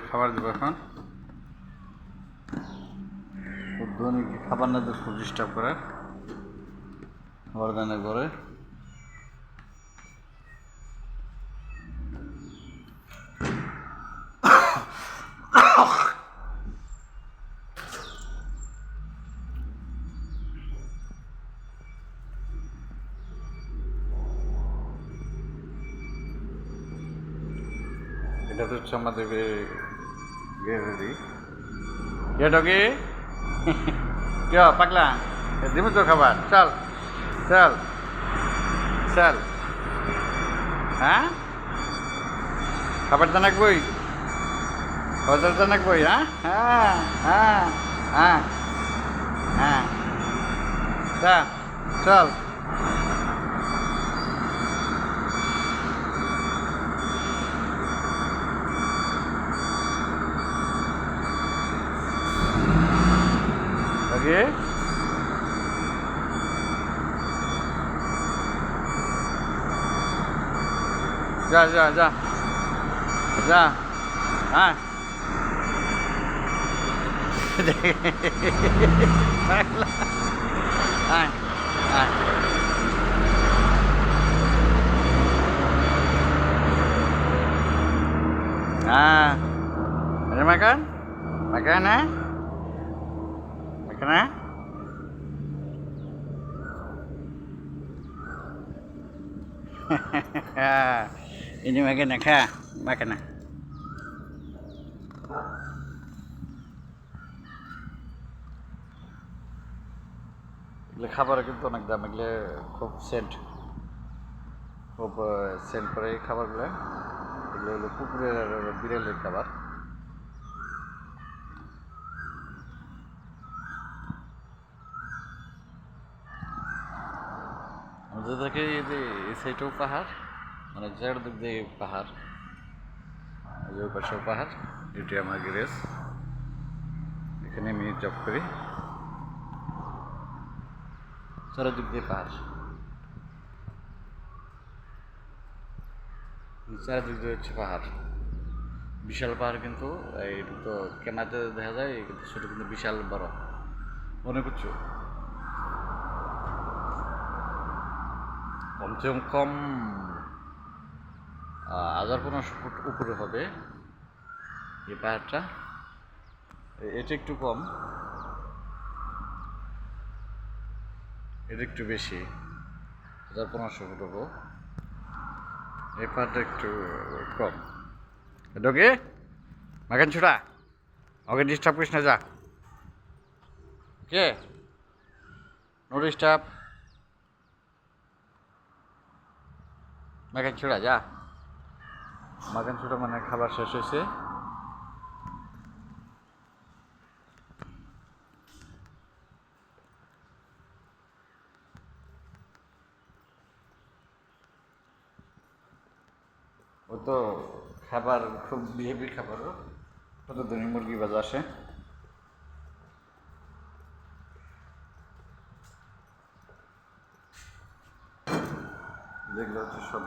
খাবার দেবো এখন। খুব দৈনিক খাবার না দিয়ে খুব ডিস্টার্ব করে খাবার দানের পরে। এটা তো হচ্ছে আমাদের রেডি ডগি কে পাগলা দিব তো খাবার। চল চল চল। হ্যাঁ খাবার জানাকবই খাবার জানাকবই। হ্যাঁ হ্যাঁ হ্যাঁ হ্যাঁ হ্যাঁ চল চল। ওকে যা যা যা যা। হ্যাঁ হ্যাঁ হ্যাঁ hah ada makan makan makan ini makan makan এগুলো খাবারে কিন্তু অনেক দাম। এগুলো খুব সেন্ট করে এই খাবারগুলো। এগুলো হলো কুকুরের আর বিড়ালের খাবার। আমাদের থেকে এই যে এই সাইডেও পাহাড়, মানে চারদিক দিয়ে পাহাড়, এই যে পাশেও পাহাড়। এটি আমার গ্যারেজ, এখানে আমি জব করি। চারিদিক দিয়ে পাহাড়, চারিদিক দিয়ে হচ্ছে পাহাড়, বিশাল পাহাড়। কিন্তু এইটা তো ক্যামেরাতে দেখা যায়, কিন্তু সেটা কিন্তু বিশাল বড় অনেক উঁচু। কমসে কম 1500 ফুট উপরে হবে এই পাহাড়টা। এটা একটু কম, এটা একটু বেশি, 1500 ফুট হবো। এই পাহাড়টা একটু কম। ডোকে মাখান ছোড়া, ওকে ডিস্টার্ব করিস না, যা। কে নো ডিস্টার্ব, মাখান ছোড়া যা। মাখান ছোড়া মানে খাবার শেষ হয়েছে। ও তো খাবার খুব হেভি খাবারও, প্রতিদিনই মুরগি ভাজা আসে। যেগুলো হচ্ছে সব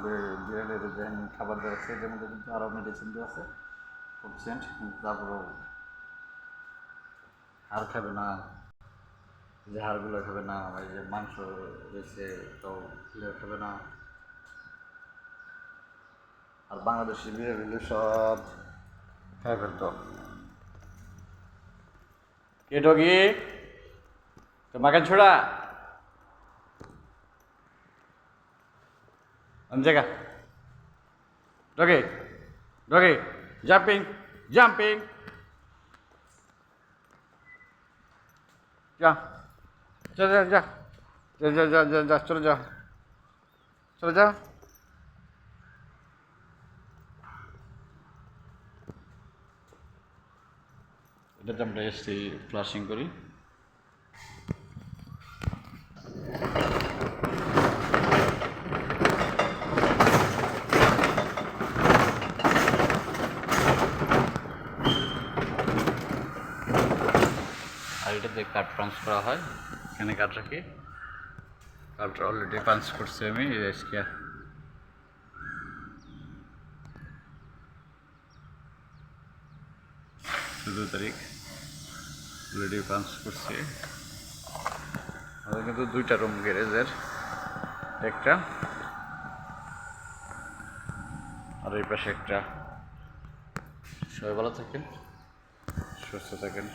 বিড়ালের যে খাবার দেওয়া আছে, এটার মধ্যে কিন্তু আরও মেডিসিন দেওয়া আছে, খুব সেন্ট। তারপরেও হাড় খাবে না, যে হাড়গুলো খাবে না, এই যে মাংস রয়েছে তো খাবে না। আর বাংলাদেশি বিড়ালগুলো সব খাই ফেলতো। কে ডগি তো মাখান ছোড়া জায়গা। ডগে ডগে জাম্পিং জাম্পিং, যা যা যা যা যা যা যা যা যা চলে যা চলে যা। এটাতে আমরা এসছি ফ্লাশিং করি। আর এটাতে কার্ড পাঞ্চ করা হয়, এখানে কার্ড রাখি। কার্ডটা অলরেডি পাঞ্চ করছি আমি আজকে। 2 তারিখ অলরেডি পাঞ্চ করছি। আমাদের কিন্তু 2টা রুম গ্যারেজের, একটা আর এই পাশে একটা। সবাই ভালো থাকেন, সুস্থ থাকেন।